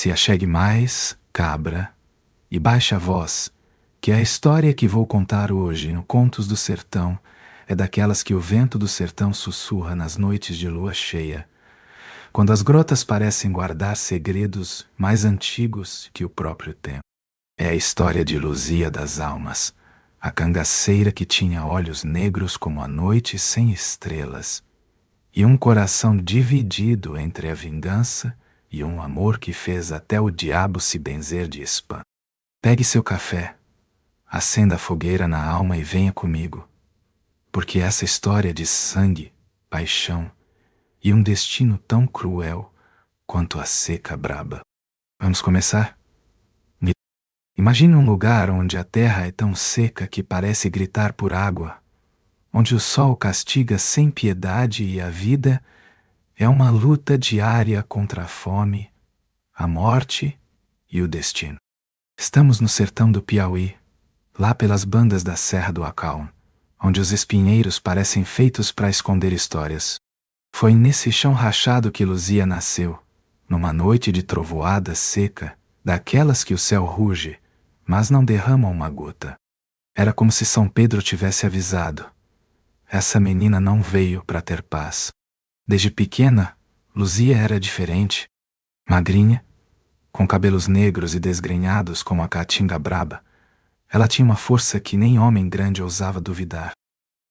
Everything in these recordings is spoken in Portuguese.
Se achegue mais, cabra, e baixe a voz, que a história que vou contar hoje no Contos do Sertão é daquelas que o vento do sertão sussurra nas noites de lua cheia, quando as grotas parecem guardar segredos mais antigos que o próprio tempo. É a história de Luzia das Almas, a cangaceira que tinha olhos negros como a noite sem estrelas, e um coração dividido entre a vingança e um amor que fez até o diabo se benzer de espanto. Pegue seu café, acenda a fogueira na alma e venha comigo, porque essa história de sangue, paixão e um destino tão cruel quanto a seca braba. Vamos começar? Imagine um lugar onde a terra é tão seca que parece gritar por água, onde o sol castiga sem piedade e a vida é uma luta diária contra a fome, a morte e o destino. Estamos no sertão do Piauí, lá pelas bandas da Serra do Acão, onde os espinheiros parecem feitos para esconder histórias. Foi nesse chão rachado que Luzia nasceu, numa noite de trovoada seca, daquelas que o céu ruge, mas não derrama uma gota. Era como se São Pedro tivesse avisado. Essa menina não veio para ter paz. Desde pequena, Luzia era diferente. Magrinha, com cabelos negros e desgrenhados como a caatinga braba, ela tinha uma força que nem homem grande ousava duvidar.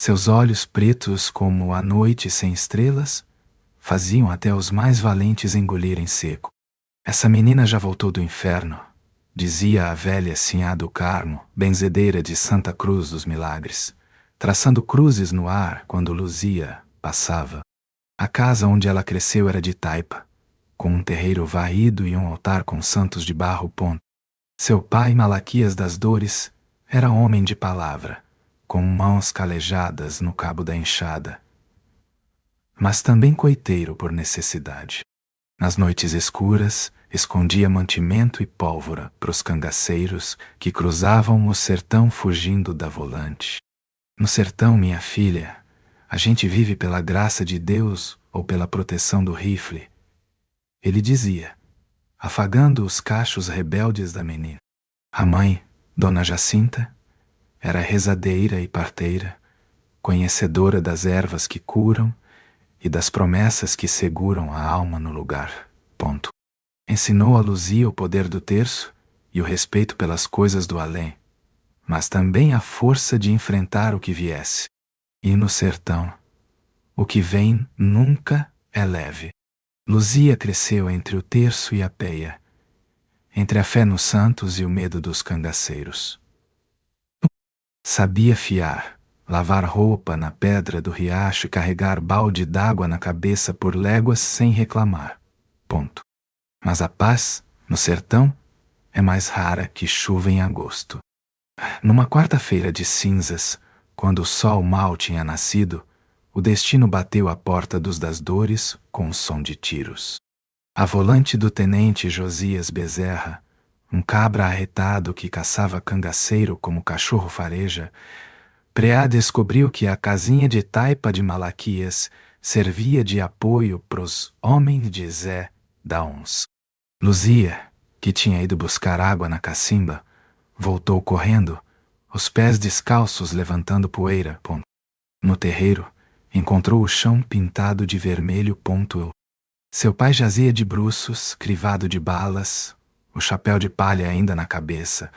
Seus olhos pretos como a noite sem estrelas faziam até os mais valentes engolirem seco. Essa menina já voltou do inferno, dizia a velha Sinhá do Carmo, benzedeira de Santa Cruz dos Milagres, traçando cruzes no ar quando Luzia passava. A casa onde ela cresceu era de taipa, com um terreiro varrido e um altar com santos de barro ponto. Seu pai, Malaquias das Dores, era homem de palavra, com mãos calejadas no cabo da enxada, mas também coiteiro por necessidade. Nas noites escuras, escondia mantimento e pólvora pros cangaceiros que cruzavam o sertão fugindo da volante. No sertão, minha filha, a gente vive pela graça de Deus ou pela proteção do rifle, ele dizia, afagando os cachos rebeldes da menina. A mãe, Dona Jacinta, era rezadeira e parteira, conhecedora das ervas que curam e das promessas que seguram a alma no lugar. Ponto. Ensinou a Luzia o poder do terço e o respeito pelas coisas do além, mas também a força de enfrentar o que viesse. E no sertão, o que vem nunca é leve. Luzia cresceu entre o terço e a peia, entre a fé nos santos e o medo dos cangaceiros. Sabia fiar, lavar roupa na pedra do riacho e carregar balde d'água na cabeça por léguas sem reclamar. Ponto. Mas a paz, no sertão, é mais rara que chuva em agosto. Numa quarta-feira de cinzas, quando o sol mal tinha nascido, o destino bateu à porta dos das Dores com o som de tiros. A volante do tenente Josias Bezerra, um cabra arretado que caçava cangaceiro como cachorro fareja, Preá descobriu que a casinha de taipa de Malaquias servia de apoio pros homens de Zé da Ons. Luzia, que tinha ido buscar água na cacimba, voltou correndo, os pés descalços levantando poeira. No terreiro, encontrou o chão pintado de vermelho. Seu pai jazia de bruços, crivado de balas, o chapéu de palha ainda na cabeça,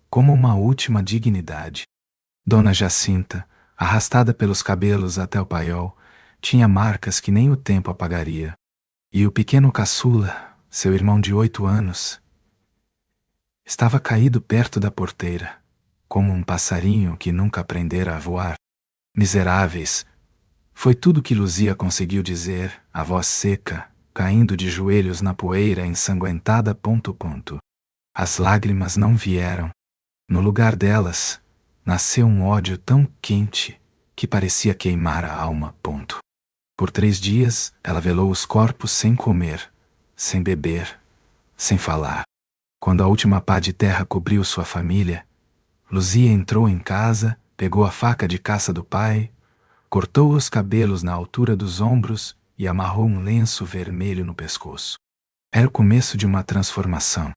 como uma última dignidade. Dona Jacinta, arrastada pelos cabelos até o paiol, tinha marcas que nem o tempo apagaria. E o pequeno caçula, seu irmão de 8 anos, estava caído perto da porteira, como um passarinho que nunca aprendera a voar. Miseráveis, foi tudo que Luzia conseguiu dizer, a voz seca, caindo de joelhos na poeira ensanguentada. As lágrimas não vieram. No lugar delas, nasceu um ódio tão quente que parecia queimar a alma. Por 3 dias, ela velou os corpos sem comer, sem beber, sem falar. Quando a última pá de terra cobriu sua família, Luzia entrou em casa, pegou a faca de caça do pai, cortou os cabelos na altura dos ombros e amarrou um lenço vermelho no pescoço. Era o começo de uma transformação.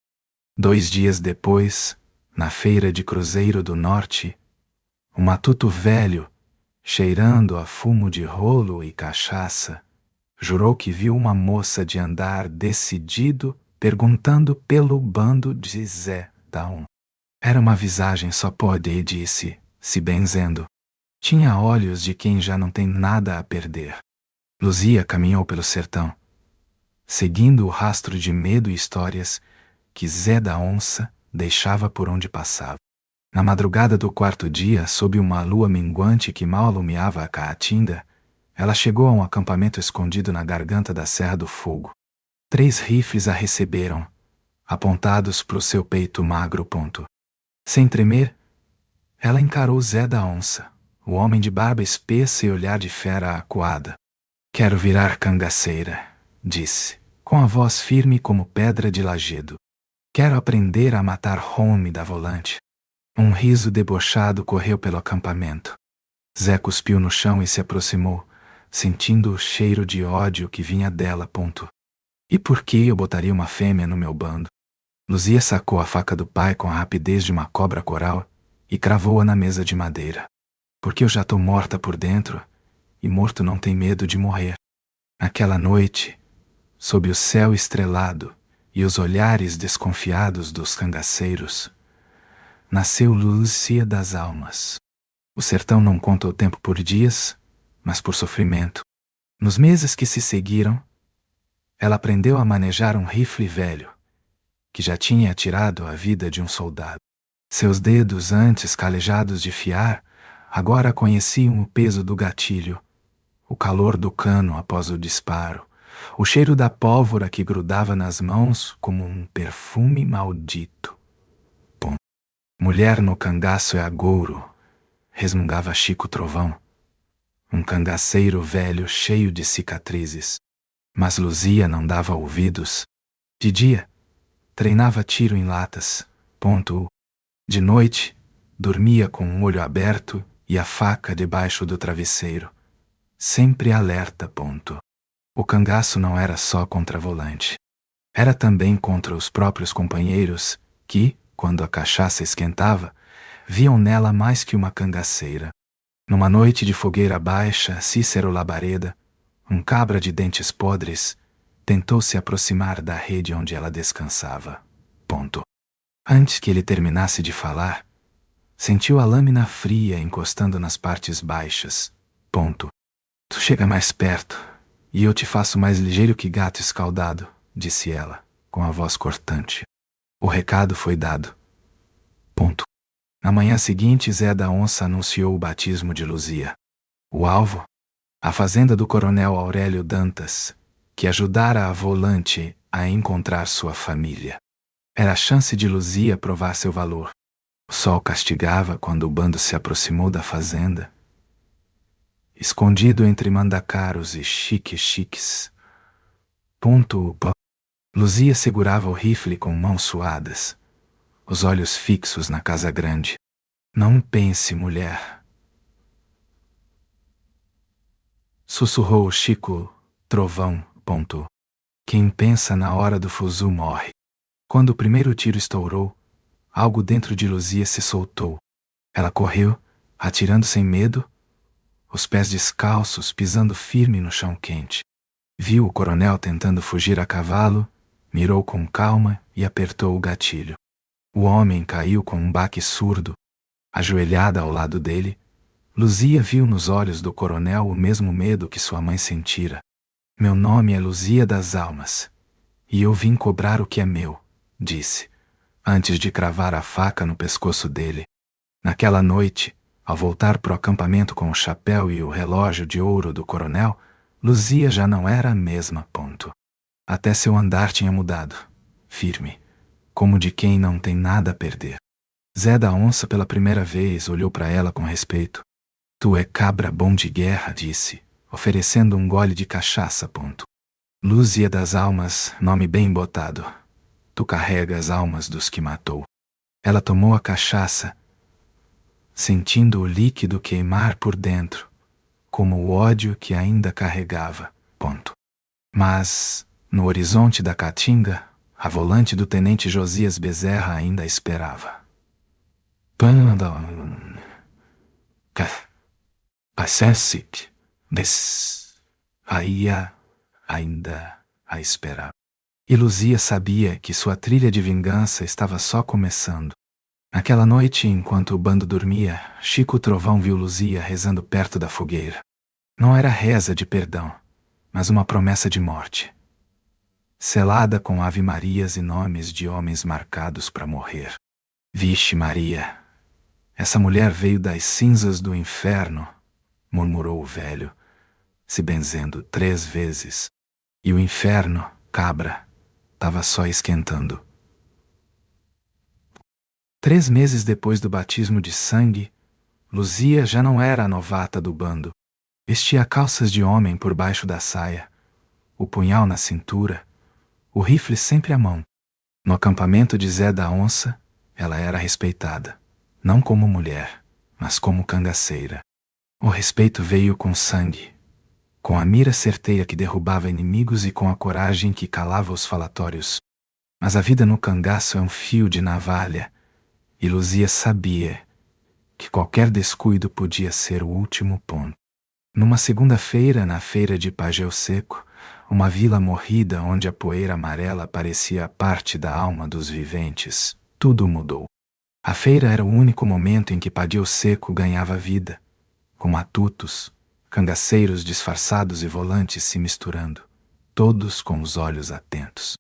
2 dias depois, na feira de Cruzeiro do Norte, um matuto velho, cheirando a fumo de rolo e cachaça, jurou que viu uma moça de andar decidido perguntando pelo bando de Zé da Onça. Era uma visagem só pode, e disse, se benzendo. Tinha olhos de quem já não tem nada a perder. Luzia caminhou pelo sertão, seguindo o rastro de medo e histórias que Zé da Onça deixava por onde passava. Na madrugada do 4º dia, sob uma lua minguante que mal alumiava a caatinga, ela chegou a um acampamento escondido na garganta da Serra do Fogo. 3 rifles a receberam, apontados para o seu peito magro. Sem tremer, ela encarou Zé da Onça, o homem de barba espessa e olhar de fera acuada. Quero virar cangaceira, disse, com a voz firme como pedra de lajedo. Quero aprender a matar home da volante. Um riso debochado correu pelo acampamento. Zé cuspiu no chão e se aproximou, sentindo o cheiro de ódio que vinha dela. E por que eu botaria uma fêmea no meu bando? Luzia sacou a faca do pai com a rapidez de uma cobra coral e cravou-a na mesa de madeira. Porque eu já tô morta por dentro, e morto não tem medo de morrer. Naquela noite, sob o céu estrelado e os olhares desconfiados dos cangaceiros, nasceu Luzia das Almas. O sertão não conta o tempo por dias, mas por sofrimento. Nos meses que se seguiram, ela aprendeu a manejar um rifle velho, que já tinha tirado a vida de um soldado. Seus dedos, antes calejados de fiar, agora conheciam o peso do gatilho, o calor do cano após o disparo, o cheiro da pólvora que grudava nas mãos como um perfume maldito. Mulher no cangaço é agouro, resmungava Chico Trovão, um cangaceiro velho cheio de cicatrizes. Mas Luzia não dava ouvidos. De dia, treinava tiro em latas. De noite, dormia com um olho aberto e a faca debaixo do travesseiro. Sempre alerta. O cangaço não era só contra a volante. Era também contra os próprios companheiros que, quando a cachaça esquentava, viam nela mais que uma cangaceira. Numa noite de fogueira baixa, Cícero Labareda, um cabra de dentes podres, tentou se aproximar da rede onde ela descansava. Antes que ele terminasse de falar, sentiu a lâmina fria encostando nas partes baixas. Tu chega mais perto, e eu te faço mais ligeiro que gato escaldado, disse ela, com a voz cortante. O recado foi dado. Na manhã seguinte, Zé da Onça anunciou o batismo de Luzia. O alvo? A fazenda do coronel Aurélio Dantas, que ajudara a volante a encontrar sua família. Era a chance de Luzia provar seu valor. O sol castigava quando o bando se aproximou da fazenda. Escondido entre mandacaros e chiques. Luzia segurava o rifle com mãos suadas, os olhos fixos na casa grande. Não pense, mulher, sussurrou Chico Trovão. Quem pensa na hora do fuzu morre. Quando o primeiro tiro estourou, algo dentro de Luzia se soltou. Ela correu, atirando sem medo, os pés descalços pisando firme no chão quente. Viu o coronel tentando fugir a cavalo, mirou com calma e apertou o gatilho. O homem caiu com um baque surdo. Ajoelhada ao lado dele, Luzia viu nos olhos do coronel o mesmo medo que sua mãe sentira. Meu nome é Luzia das Almas, e eu vim cobrar o que é meu, disse, antes de cravar a faca no pescoço dele. Naquela noite, ao voltar para o acampamento com o chapéu e o relógio de ouro do coronel, Luzia já não era a mesma. Até seu andar tinha mudado, firme, como de quem não tem nada a perder. Zé da Onça pela primeira vez olhou para ela com respeito. Tu é cabra bom de guerra, disse, oferecendo um gole de cachaça. Luzia das Almas, nome bem botado. Tu carrega as almas dos que matou. Ela tomou a cachaça, sentindo o líquido queimar por dentro, como o ódio que ainda carregava. Mas, No horizonte da caatinga, a volante do tenente Josias Bezerra ainda esperava. Passesse, ainda a esperava. E Luzia sabia que sua trilha de vingança estava só começando. Naquela noite, enquanto o bando dormia, Chico Trovão viu Luzia rezando perto da fogueira. Não era reza de perdão, mas uma promessa de morte, selada com ave-marias e nomes de homens marcados para morrer. Vixe Maria, essa mulher veio das cinzas do inferno, murmurou o velho, se benzendo 3 vezes. E o inferno, cabra, estava só esquentando. 3 meses depois do batismo de sangue, Luzia já não era a novata do bando. Vestia calças de homem por baixo da saia, o punhal na cintura, o rifle sempre à mão. No acampamento de Zé da Onça, ela era respeitada, não como mulher, mas como cangaceira. O respeito veio com sangue, com a mira certeira que derrubava inimigos e com a coragem que calava os falatórios. Mas a vida no cangaço é um fio de navalha, e Luzia sabia que qualquer descuido podia ser o último ponto. Numa segunda-feira, na feira de Pageu Seco, uma vila morrida onde a poeira amarela parecia parte da alma dos viventes, tudo mudou. A feira era o único momento em que Pageu Seco ganhava vida, com matutos, cangaceiros disfarçados e volantes se misturando, todos com os olhos atentos.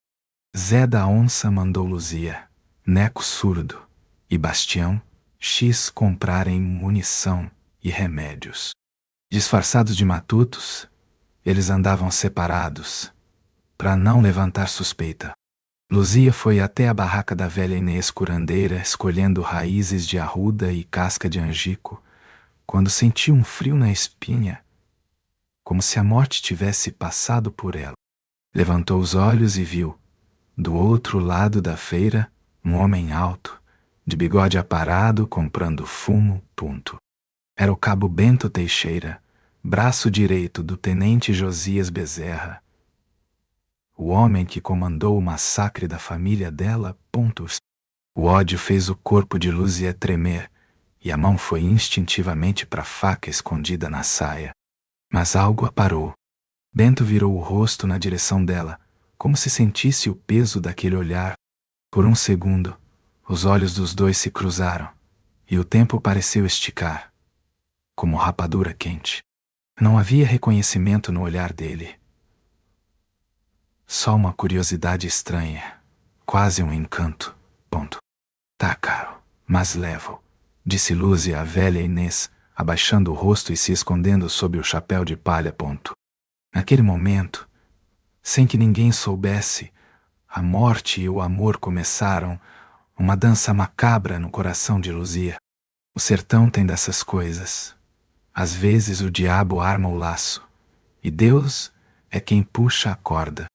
Zé da Onça mandou Luzia, Neco Surdo e Bastião X comprarem munição e remédios. Disfarçados de matutos, eles andavam separados, para não levantar suspeita. Luzia foi até a barraca da velha Inês curandeira, escolhendo raízes de arruda e casca de angico, quando sentiu um frio na espinha, como se a morte tivesse passado por ela. Levantou os olhos e viu, do outro lado da feira, um homem alto, de bigode aparado, comprando fumo. Era o cabo Bento Teixeira, braço direito do tenente Josias Bezerra, o homem que comandou o massacre da família dela. O ódio fez o corpo de Luzia tremer, e a mão foi instintivamente para a faca escondida na saia. Mas algo a parou. Bento virou o rosto na direção dela, como se sentisse o peso daquele olhar. Por um segundo, os olhos dos dois se cruzaram, e o tempo pareceu esticar, como rapadura quente. Não havia reconhecimento no olhar dele. Só uma curiosidade estranha, quase um encanto. Tá caro, mas levo, disse Luzia à velha Inês, abaixando o rosto e se escondendo sob o chapéu de palha. Naquele momento, sem que ninguém soubesse, a morte e o amor começaram uma dança macabra no coração de Luzia. O sertão tem dessas coisas. Às vezes o diabo arma o laço, e Deus é quem puxa a corda.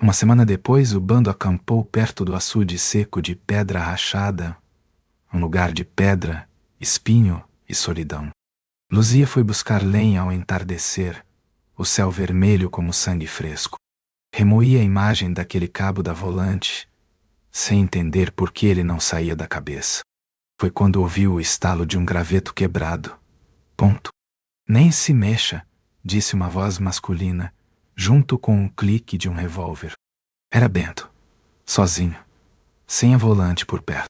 Uma semana depois, o bando acampou perto do açude seco de Pedra Rachada, um lugar de pedra, espinho e solidão. Luzia foi buscar lenha ao entardecer, o céu vermelho como sangue fresco. Remoía a imagem daquele cabo da volante, sem entender por que ele não saía da cabeça. Foi quando ouviu o estalo de um graveto quebrado. Nem se mexa, disse uma voz masculina, junto com o clique de um revólver. Era Bento, sozinho, sem a volante por perto.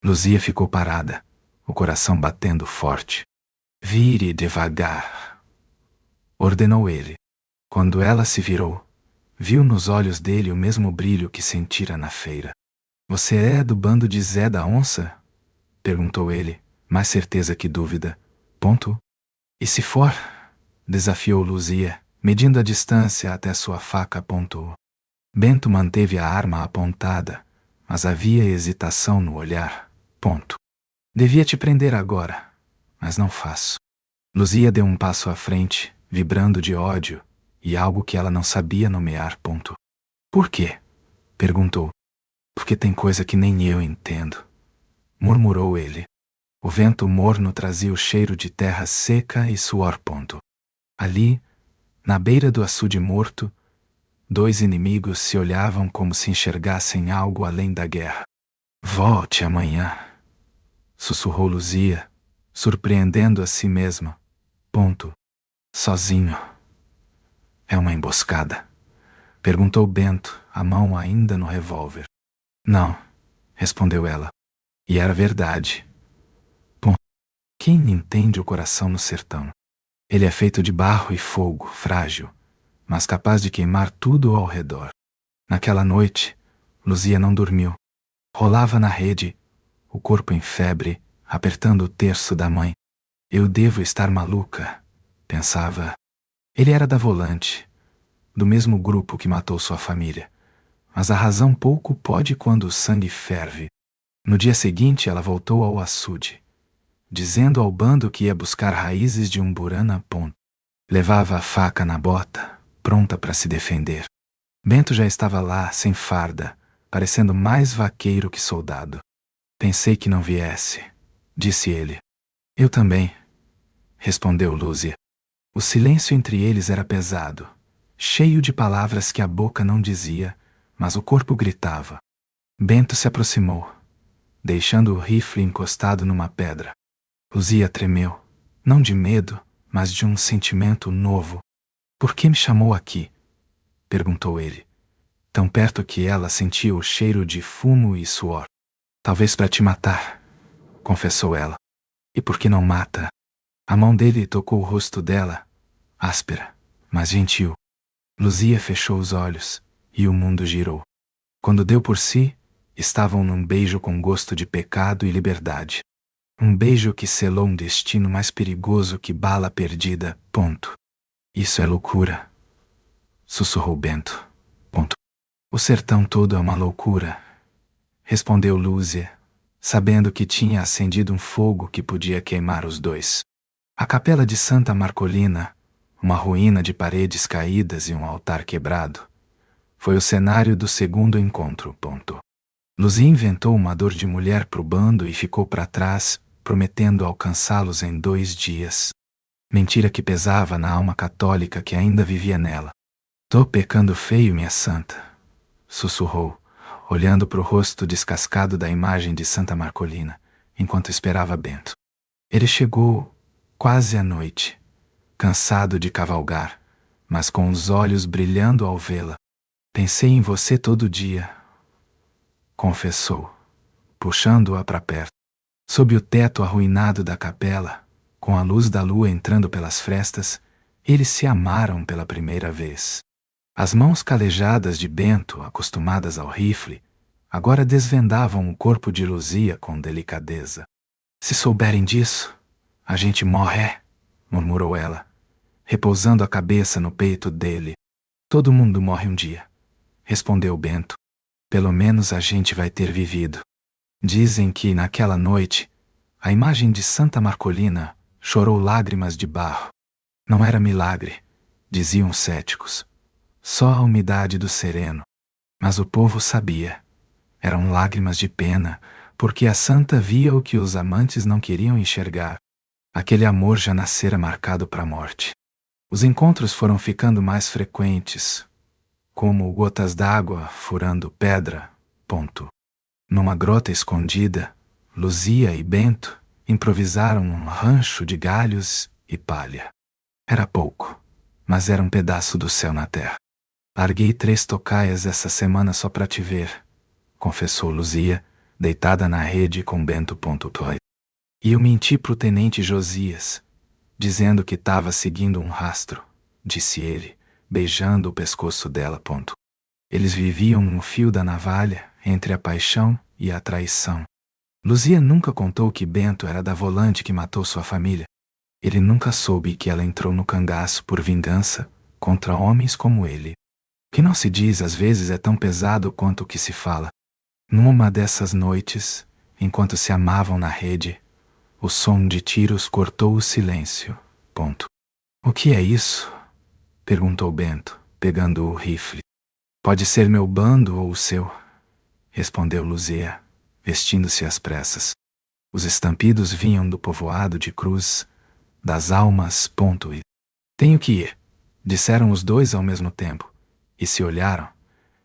Luzia ficou parada, o coração batendo forte. Vire devagar, ordenou ele. Quando ela se virou, viu nos olhos dele o mesmo brilho que sentira na feira. Você é do bando de Zé da Onça? Perguntou ele, mais certeza que dúvida. E se for? Desafiou Luzia, medindo a distância até sua faca. Bento manteve a arma apontada, mas havia hesitação no olhar. Devia te prender agora, mas não faço. Luzia deu um passo à frente, vibrando de ódio e algo que ela não sabia nomear. Por quê? Perguntou. Porque tem coisa que nem eu entendo, murmurou ele. O vento morno trazia o cheiro de terra seca e suor. Ali, na beira do açude morto, Dois inimigos se olhavam como se enxergassem algo além da guerra. Volte amanhã, sussurrou Luzia, surpreendendo a si mesma. Sozinho. É uma emboscada? Perguntou Bento, a mão ainda no revólver. Não, respondeu ela. E era verdade. Quem entende o coração no sertão? Ele é feito de barro e fogo, frágil, mas capaz de queimar tudo ao redor. Naquela noite, Luzia não dormiu. Rolava na rede, o corpo em febre, apertando o terço da mãe. Eu devo estar maluca, pensava. Ele era da Volante, do mesmo grupo que matou sua família. Mas a razão pouco pode quando o sangue ferve. No dia seguinte, ela voltou ao açude, dizendo ao bando que ia buscar raízes de umburana. Levava a faca na bota, pronta para se defender. Bento já estava lá, sem farda, parecendo mais vaqueiro que soldado. Pensei que não viesse, disse ele. Eu também, respondeu Lúcia. O silêncio entre eles era pesado, cheio de palavras que a boca não dizia, mas o corpo gritava. Bento se aproximou, deixando o rifle encostado numa pedra. Luzia tremeu, não de medo, mas de um sentimento novo. Por que me chamou aqui? Perguntou ele. Tão perto que ela sentia o cheiro de fumo e suor. Talvez para te matar, confessou ela. E por que não mata? A mão dele tocou o rosto dela, áspera, mas gentil. Luzia fechou os olhos, e o mundo girou. Quando deu por si, estavam num beijo com gosto de pecado e liberdade. Um beijo que selou um destino mais perigoso que bala perdida. Isso é loucura, sussurrou Bento. O sertão todo é uma loucura, respondeu Lúcia, sabendo que tinha acendido um fogo que podia queimar os dois. A capela de Santa Marcolina, uma ruína de paredes caídas e um altar quebrado, foi o cenário do segundo encontro. Luzia inventou uma dor de mulher pro bando e ficou para trás, prometendo alcançá-los em 2 dias. Mentira que pesava na alma católica que ainda vivia nela. Tô pecando feio, minha santa, sussurrou, olhando para o rosto descascado da imagem de Santa Marcolina, enquanto esperava Bento. Ele chegou quase à noite, cansado de cavalgar, mas com os olhos brilhando ao vê-la. Pensei em você todo dia, confessou, puxando-a para perto. Sob o teto arruinado da capela, com a luz da lua entrando pelas frestas, eles se amaram pela primeira vez. As mãos calejadas de Bento, acostumadas ao rifle, agora desvendavam o corpo de Luzia com delicadeza. Se souberem disso, a gente morre, murmurou ela, repousando a cabeça no peito dele. Todo mundo morre um dia, respondeu Bento. Pelo menos a gente vai ter vivido. Dizem que, naquela noite, a imagem de Santa Marcolina chorou lágrimas de barro. Não era milagre, diziam os céticos. Só a umidade do sereno. Mas o povo sabia. Eram lágrimas de pena, porque a santa via o que os amantes não queriam enxergar. Aquele amor já nascera marcado para a morte. Os encontros foram ficando mais frequentes, como gotas d'água furando pedra. Numa grota escondida, Luzia e Bento improvisaram um rancho de galhos e palha. Era pouco, mas era um pedaço do céu na terra. Larguei 3 tocaias essa semana só para te ver, confessou Luzia, deitada na rede com Bento. E eu menti pro tenente Josias, dizendo que estava seguindo um rastro, disse ele, beijando o pescoço dela. Eles viviam no fio da navalha, entre a paixão e a traição. Luzia nunca contou que Bento era da Volante que matou sua família. Ele nunca soube que ela entrou no cangaço por vingança contra homens como ele. O que não se diz às vezes é tão pesado quanto o que se fala. Numa dessas noites, enquanto se amavam na rede, o som de tiros cortou o silêncio. O que é isso? Perguntou Bento, pegando o rifle. Pode ser meu bando ou o seu, respondeu Luzia, vestindo-se às pressas. Os estampidos vinham do povoado de Cruz, das Almas. E tenho que ir, disseram os dois ao mesmo tempo, e se olharam,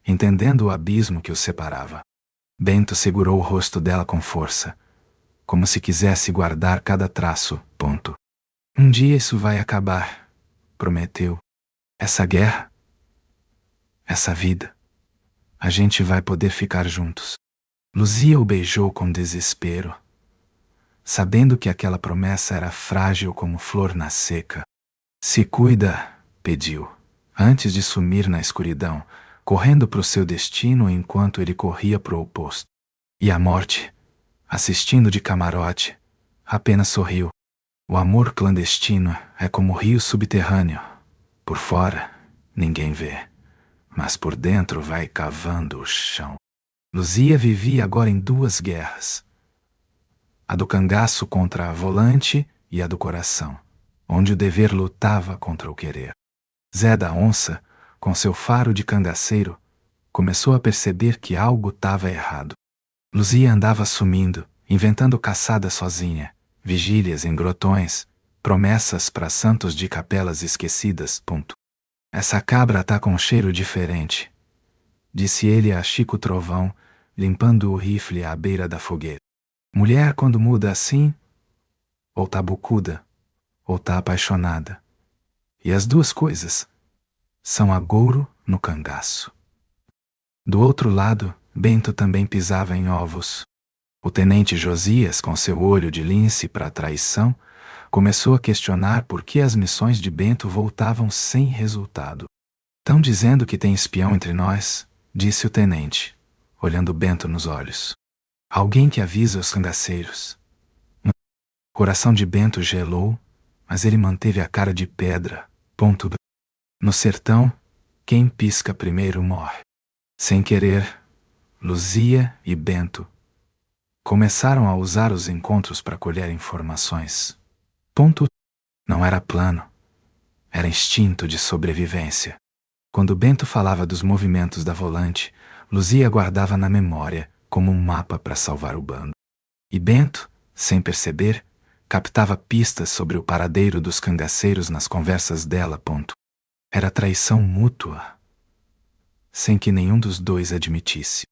entendendo o abismo que os separava. Bento segurou o rosto dela com força, como se quisesse guardar cada traço. Um dia isso vai acabar, prometeu. Essa guerra, essa vida, a gente vai poder ficar juntos. Luzia o beijou com desespero, sabendo que aquela promessa era frágil como flor na seca. Se cuida, pediu, antes de sumir na escuridão, correndo para o seu destino enquanto ele corria para o oposto. E a morte, assistindo de camarote, apenas sorriu. O amor clandestino é como o rio subterrâneo. Por fora, ninguém vê, mas por dentro vai cavando o chão. Luzia vivia agora em duas guerras. A do cangaço contra a volante e a do coração, onde o dever lutava contra o querer. Zé da Onça, com seu faro de cangaceiro, começou a perceber que algo estava errado. Luzia andava sumindo, inventando caçada sozinha, vigílias em grotões, promessas para santos de capelas esquecidas. Essa cabra tá com um cheiro diferente, disse ele a Chico Trovão, limpando o rifle à beira da fogueira. Mulher, quando muda assim, ou tá bocuda, ou tá apaixonada. E as duas coisas são agouro no cangaço. Do outro lado, Bento também pisava em ovos. O tenente Josias, com seu olho de lince para a traição, começou a questionar por que as missões de Bento voltavam sem resultado. Tão dizendo que tem espião entre nós, disse o tenente, olhando Bento nos olhos. Alguém que avisa os cangaceiros. O coração de Bento gelou, mas ele manteve a cara de pedra. No sertão, quem pisca primeiro morre. Sem querer, Luzia e Bento começaram a usar os encontros para colher informações. Não era plano, era instinto de sobrevivência. Quando Bento falava dos movimentos da volante, Luzia guardava na memória como um mapa para salvar o bando. E Bento, sem perceber, captava pistas sobre o paradeiro dos cangaceiros nas conversas dela. Era traição mútua, sem que nenhum dos dois admitisse.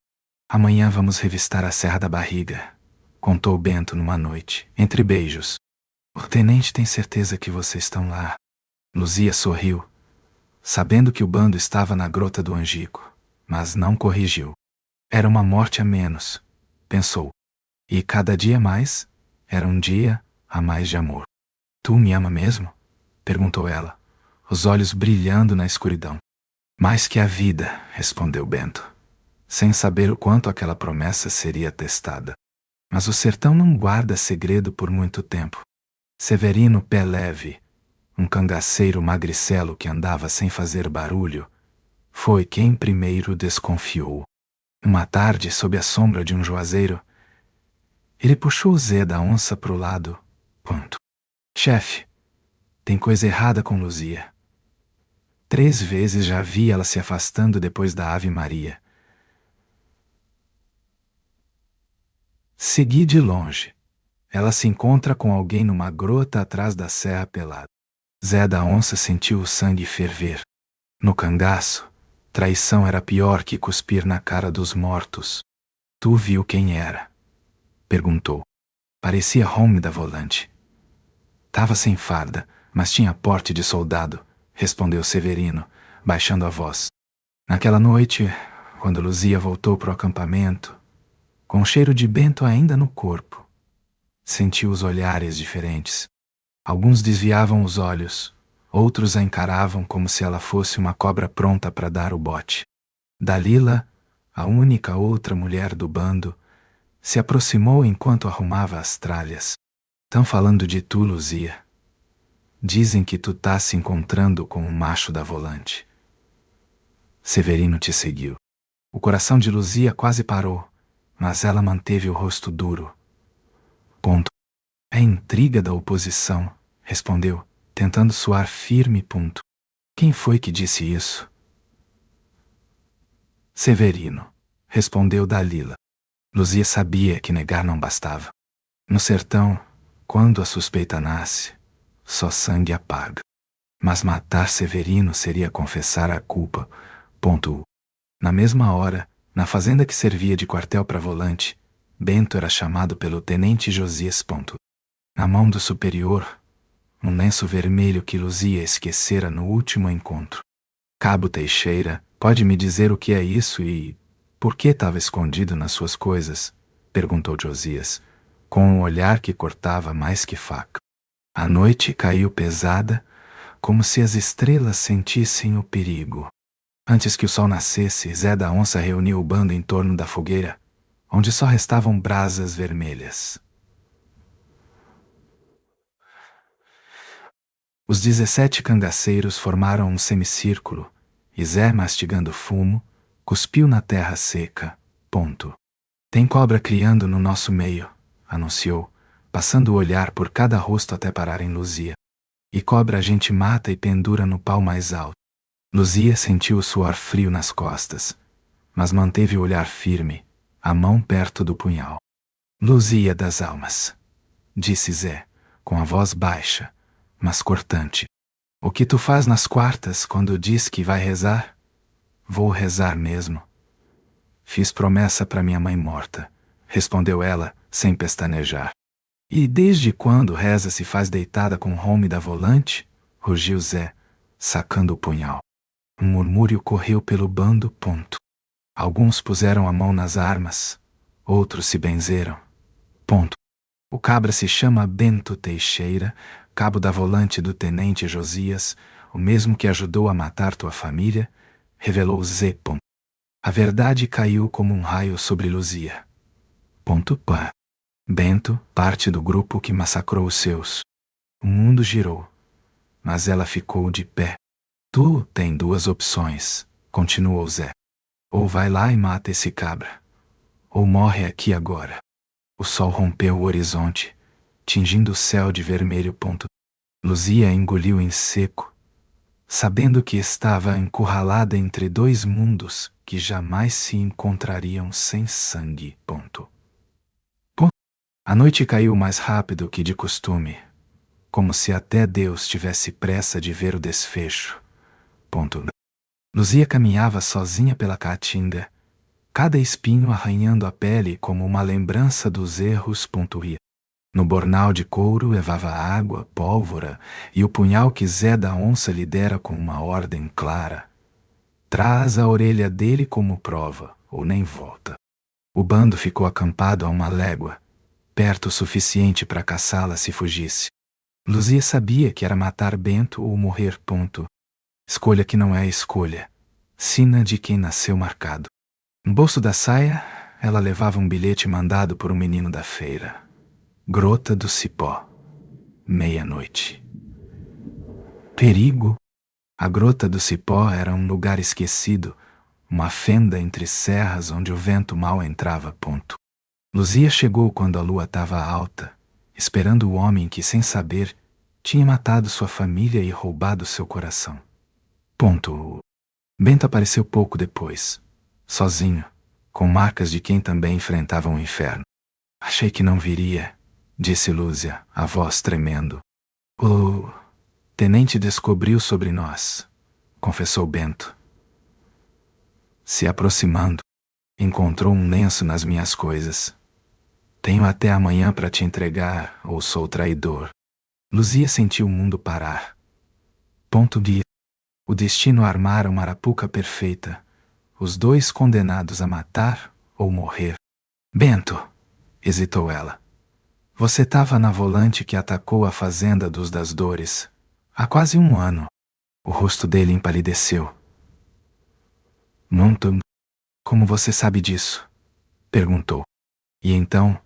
Amanhã vamos revistar a Serra da Barriga, contou Bento numa noite, entre beijos. O tenente tem certeza que vocês estão lá. Luzia sorriu, sabendo que o bando estava na Grota do Angico, mas não corrigiu. Era uma morte a menos, pensou. E cada dia mais, era um dia a mais de amor. Tu me ama mesmo? Perguntou ela, os olhos brilhando na escuridão. Mais que a vida, respondeu Bento, sem saber o quanto aquela promessa seria testada. Mas o sertão não guarda segredo por muito tempo. Severino Pé Leve, um cangaceiro magricelo que andava sem fazer barulho, foi quem primeiro desconfiou. Uma tarde, sob a sombra de um juazeiro, ele puxou Zé da Onça pro lado. Chefe, tem coisa errada com Luzia. 3 vezes já vi ela se afastando depois da Ave Maria. Segui de longe. Ela se encontra com alguém numa grota atrás da Serra Pelada. Zé da Onça sentiu o sangue ferver. No cangaço, traição era pior que cuspir na cara dos mortos. Tu viu quem era? Perguntou. Parecia Home da Volante. Tava sem farda, mas tinha porte de soldado, respondeu Severino, baixando a voz. Naquela noite, quando Luzia voltou pro acampamento, com o cheiro de Bento ainda no corpo, sentiu os olhares diferentes. Alguns desviavam os olhos, outros a encaravam como se ela fosse uma cobra pronta para dar o bote. Dalila, a única outra mulher do bando, se aproximou enquanto arrumava as tralhas. Tão falando de tu, Luzia. Dizem que tu tá se encontrando com o macho da Volante. Severino te seguiu. O coração de Luzia quase parou, mas ela manteve o rosto duro. É intriga da oposição, respondeu, tentando soar firme. Quem foi que disse isso? Severino, respondeu Dalila. Luzia sabia que negar não bastava. No sertão, quando a suspeita nasce, só sangue apaga. Mas matar Severino seria confessar a culpa, Na mesma hora, na fazenda que servia de quartel para volante, Bento era chamado pelo tenente Josias. Na mão do superior, um lenço vermelho que Luzia esquecera no último encontro. Cabo Teixeira, pode me dizer o que é isso e por que estava escondido nas suas coisas? Perguntou Josias, com um olhar que cortava mais que faca. A noite caiu pesada, como se as estrelas sentissem o perigo. Antes que o sol nascesse, Zé da Onça reuniu o bando em torno da fogueira, onde só restavam brasas vermelhas. Os 17 cangaceiros formaram um semicírculo, e Zé, mastigando fumo, cuspiu na terra seca. Tem cobra criando no nosso meio, anunciou, passando o olhar por cada rosto até parar em Luzia. E cobra a gente mata e pendura no pau mais alto. Luzia sentiu o suor frio nas costas, mas manteve o olhar firme, a mão perto do punhal. Luzia das almas, disse Zé, com a voz baixa, mas cortante. O que tu faz nas quartas quando diz que vai rezar? Vou rezar mesmo. Fiz promessa para minha mãe morta, respondeu ela, sem pestanejar. E desde quando reza se faz deitada com o home da volante? Rugiu Zé, sacando o punhal. Um murmúrio correu pelo bando. Alguns puseram a mão nas armas, outros se benzeram. O cabra se chama Bento Teixeira, cabo da volante do tenente Josias, o mesmo que ajudou a matar tua família, revelou Zé. A verdade caiu como um raio sobre Luzia. Bento, parte do grupo que massacrou os seus. O mundo girou, mas ela ficou de pé. Tu tem duas opções, continuou Zé. Ou vai lá e mata esse cabra, ou morre aqui agora. O sol rompeu o horizonte, tingindo o céu de vermelho. Luzia engoliu em seco, sabendo que estava encurralada entre dois mundos que jamais se encontrariam sem sangue. A noite caiu mais rápido que de costume, como se até Deus tivesse pressa de ver o desfecho. Luzia caminhava sozinha pela caatinga, cada espinho arranhando a pele como uma lembrança dos erros. No bornal de couro levava água, pólvora e o punhal que Zé da Onça lhe dera com uma ordem clara. Traz a orelha dele como prova, ou nem volta. O bando ficou acampado a uma légua, perto o suficiente para caçá-la se fugisse. Luzia sabia que era matar Bento ou morrer. Escolha que não é escolha, sina de quem nasceu marcado. No bolso da saia, ela levava um bilhete mandado por um menino da feira. Grota do Cipó, meia-noite. Perigo? A Grota do Cipó era um lugar esquecido, uma fenda entre serras onde o vento mal entrava. Luzia chegou quando a lua estava alta, esperando o homem que, sem saber, tinha matado sua família e roubado seu coração. Bento apareceu pouco depois, sozinho, com marcas de quem também enfrentava um inferno. Achei que não viria, disse Lúcia, a voz tremendo. O tenente descobriu sobre nós, confessou Bento. Se aproximando, encontrou um lenço nas minhas coisas. Tenho até amanhã para te entregar, ou sou traidor. Luzia sentiu o mundo parar. O destino armara uma arapuca perfeita, os dois condenados a matar ou morrer. Bento, hesitou ela. Você estava na volante que atacou a fazenda dos das Dores, há quase um ano. O rosto dele empalideceu. Como você sabe disso? Perguntou. E então,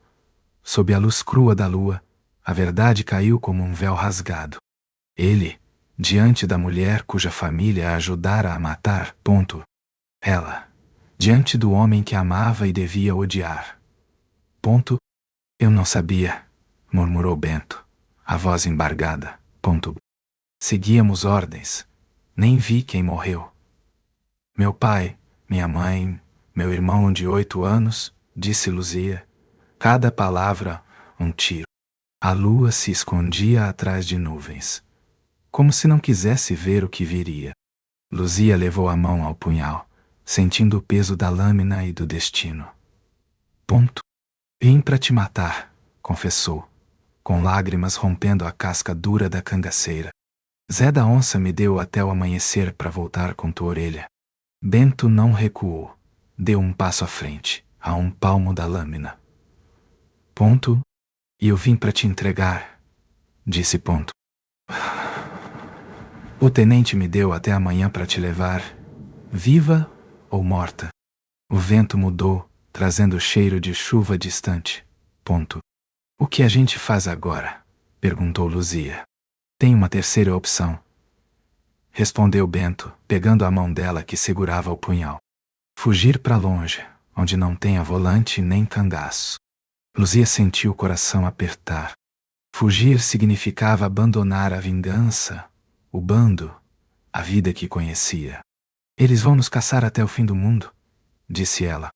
sob a luz crua da lua, a verdade caiu como um véu rasgado. Ele, diante da mulher cuja família a ajudara a matar. Ela, diante do homem que amava e devia odiar. Eu não sabia, murmurou Bento, a voz embargada. Seguíamos ordens. Nem vi quem morreu. Meu pai, minha mãe, meu irmão de 8 anos, disse Luzia. Cada palavra, um tiro. A lua se escondia atrás de nuvens, como se não quisesse ver o que viria. Luzia levou a mão ao punhal, sentindo o peso da lâmina e do destino. Ponto. Vim para te matar, confessou, com lágrimas rompendo a casca dura da cangaceira. Zé da Onça me deu até o amanhecer para voltar com tua orelha. Bento não recuou. Deu um passo à frente, a um palmo da lâmina. Ponto. E eu vim para te entregar, disse Ponto. O tenente me deu até amanhã para te levar, viva ou morta. O vento mudou, trazendo o cheiro de chuva distante. Ponto. O que a gente faz agora? Perguntou Luzia. Tem uma terceira opção, respondeu Bento, pegando a mão dela que segurava o punhal. Fugir para longe, onde não tenha volante nem cangaço. Luzia sentiu o coração apertar. Fugir significava abandonar a vingança, o bando, a vida que conhecia. Eles vão nos caçar até o fim do mundo, disse ela.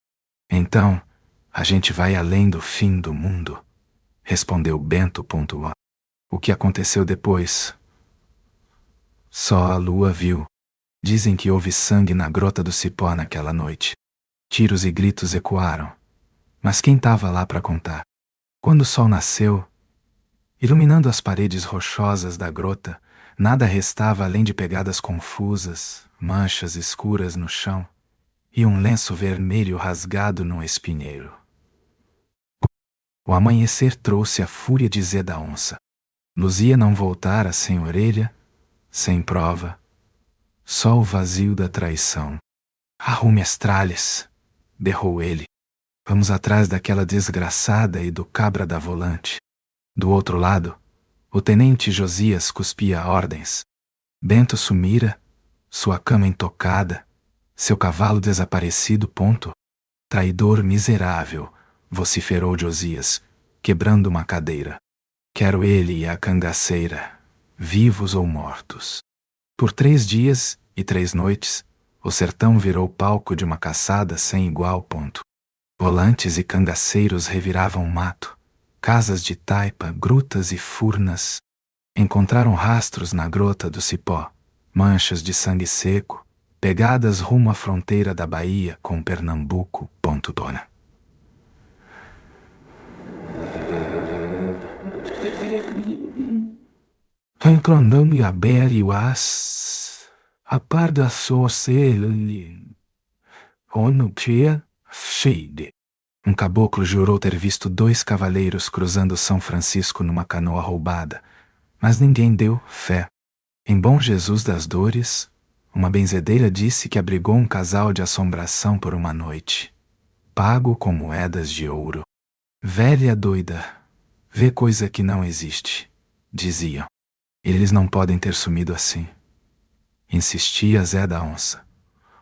Então, a gente vai além do fim do mundo, respondeu Bento. O que aconteceu depois? Só a lua viu. Dizem que houve sangue na Grota do Cipó naquela noite. Tiros e gritos ecoaram. Mas quem estava lá para contar? Quando o sol nasceu, iluminando as paredes rochosas da grota, nada restava além de pegadas confusas, manchas escuras no chão e um lenço vermelho rasgado num espinheiro. O amanhecer trouxe a fúria de Zé da Onça. Luzia não voltara sem orelha, sem prova, só o vazio da traição. Arrume as tralhas, berrou ele. Vamos atrás daquela desgraçada e do cabra da volante. Do outro lado, o tenente Josias cuspia ordens. Bento sumira, sua cama intocada, seu cavalo desaparecido. Ponto. Traidor miserável, vociferou Josias, quebrando uma cadeira. Quero ele e a cangaceira, vivos ou mortos. Por 3 dias e 3 noites, o sertão virou palco de uma caçada sem igual. Ponto. Volantes e cangaceiros reviravam mato, casas de taipa, grutas e furnas. Encontraram rastros na Grota do Cipó, manchas de sangue seco, pegadas rumo à fronteira da Bahia com Pernambuco. Ponto. Dona. Encrondando a beriwas, a par da sorcelha, onupia, cheide. Um caboclo jurou ter visto 2 cavaleiros cruzando São Francisco numa canoa roubada, mas ninguém deu fé. Em Bom Jesus das Dores, uma benzedeira disse que abrigou um casal de assombração por uma noite, pago com moedas de ouro. Velha doida, vê coisa que não existe, diziam. Eles não podem ter sumido assim, insistia Zé da Onça,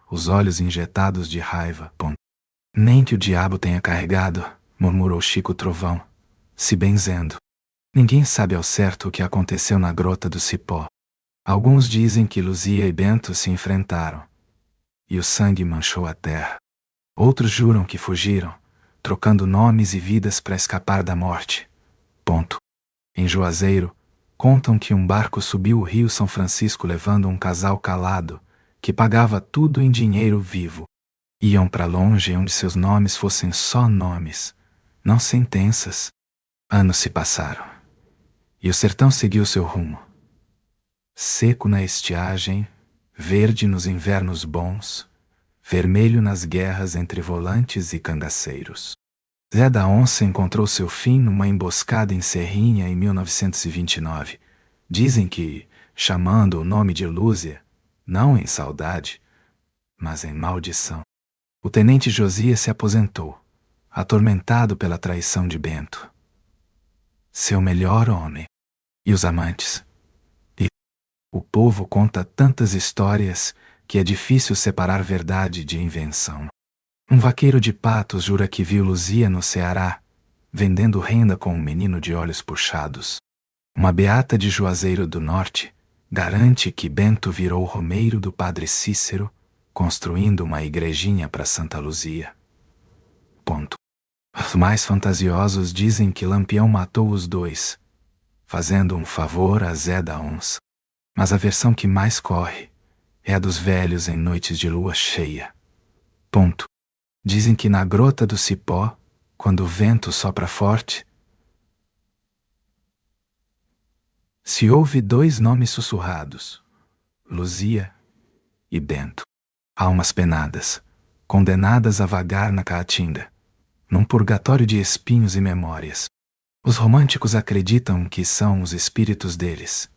os olhos injetados de raiva. Ponto. Nem que o diabo tenha carregado, murmurou Chico Trovão, se benzendo. Ninguém sabe ao certo o que aconteceu na Grota do Cipó. Alguns dizem que Luzia e Bento se enfrentaram, e o sangue manchou a terra. Outros juram que fugiram, trocando nomes e vidas para escapar da morte. Ponto. Em Juazeiro, contam que um barco subiu o rio São Francisco levando um casal calado, que pagava tudo em dinheiro vivo. Iam para longe onde seus nomes fossem só nomes, não sentenças. Anos se passaram, e o sertão seguiu seu rumo. Seco na estiagem, verde nos invernos bons, vermelho nas guerras entre volantes e cangaceiros. Zé da Onça encontrou seu fim numa emboscada em Serrinha em 1929. Dizem que, chamando o nome de Lúzia, não em saudade, mas em maldição. O tenente Josias se aposentou, atormentado pela traição de Bento, seu melhor homem. E os amantes? E o povo conta tantas histórias que é difícil separar verdade de invenção. Um vaqueiro de Patos jura que viu Luzia no Ceará, vendendo renda com um menino de olhos puxados. Uma beata de Juazeiro do Norte garante que Bento virou romeiro do padre Cícero, construindo uma igrejinha para Santa Luzia. Ponto. Os mais fantasiosos dizem que Lampião matou os 2, fazendo um favor a Zé da Onça. Mas a versão que mais corre é a dos velhos em noites de lua cheia, Ponto. Dizem que na Grota do Cipó, quando o vento sopra forte, se ouve dois nomes sussurrados, Luzia e Bento. Almas penadas, condenadas a vagar na caatinga, num purgatório de espinhos e memórias. Os românticos acreditam que são os espíritos deles,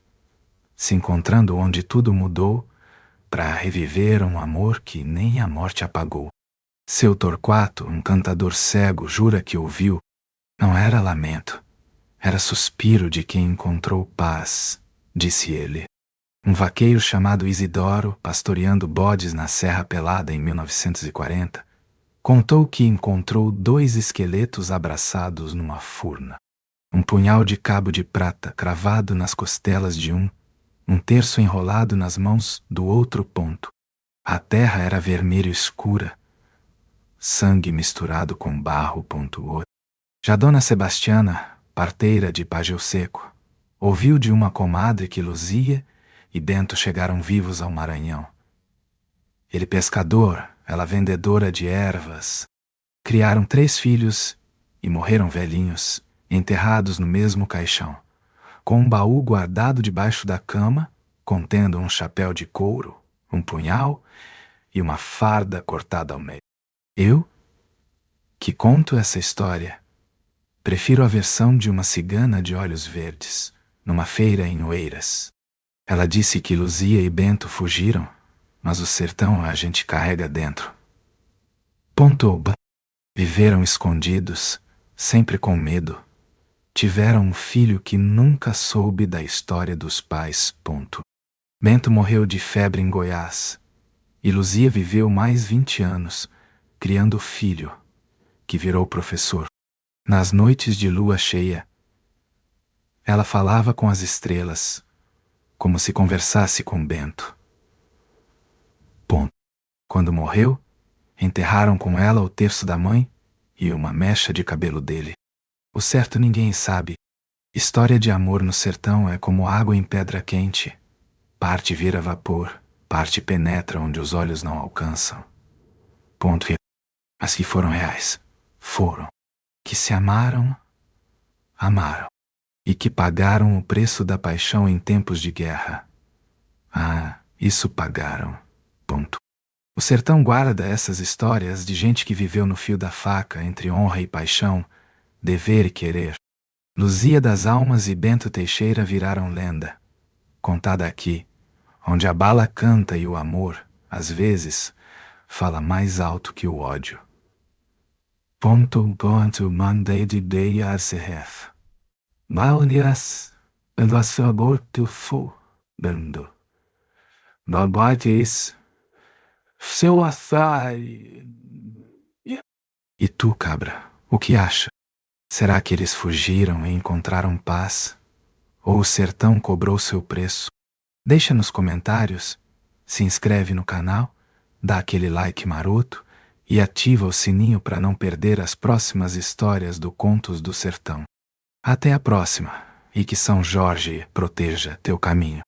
se encontrando onde tudo mudou, para reviver um amor que nem a morte apagou. Seu Torquato, um cantador cego, jura que ouviu. Não era lamento, era suspiro de quem encontrou paz, disse ele. Um vaqueiro chamado Isidoro, pastoreando bodes na Serra Pelada em 1940, contou que encontrou dois esqueletos abraçados numa furna. Um punhal de cabo de prata cravado nas costelas de um terço enrolado nas mãos do outro. Ponto. A terra era vermelho escura, sangue misturado com barro. Ponto. Já Dona Sebastiana, parteira de Pageu Seco, ouviu de uma comadre que Luzia e Bento chegaram vivos ao Maranhão. Ele pescador, ela vendedora de ervas. Criaram 3 filhos e morreram velhinhos, enterrados no mesmo caixão, com um baú guardado debaixo da cama, contendo um chapéu de couro, um punhal e uma farda cortada ao meio. Eu, que conto essa história, prefiro a versão de uma cigana de olhos verdes, numa feira em Oeiras. Ela disse que Luzia e Bento fugiram, mas o sertão a gente carrega dentro. Ponto. Viveram escondidos, sempre com medo. Tiveram um filho que nunca soube da história dos pais. Ponto. Bento morreu de febre em Goiás, e Luzia viveu mais 20 anos, criando o filho, que virou professor. Nas noites de lua cheia, ela falava com as estrelas, como se conversasse com Bento. Ponto. Quando morreu, enterraram com ela o terço da mãe e uma mecha de cabelo dele. O certo ninguém sabe. História de amor no sertão é como água em pedra quente. Parte vira vapor, parte penetra onde os olhos não alcançam. Ponto. As que foram reais, foram. Que se amaram, amaram. E que pagaram o preço da paixão em tempos de guerra. Ah, isso pagaram. Ponto. O sertão guarda essas histórias de gente que viveu no fio da faca entre honra e paixão, dever e querer. Luzia das Almas e Bento Teixeira viraram lenda, contada aqui, onde a bala canta e o amor, às vezes, fala mais alto que o ódio. Ponto. Monday de day arcehef. Malnias, and was about to fall, bendo. Nobody's seu azar. E tu, cabra, o que acha? Será que eles fugiram e encontraram paz? Ou o sertão cobrou seu preço? Deixa nos comentários, se inscreve no canal, dá aquele like maroto e ativa o sininho para não perder as próximas histórias do Contos do Sertão. Até a próxima, e que São Jorge proteja teu caminho.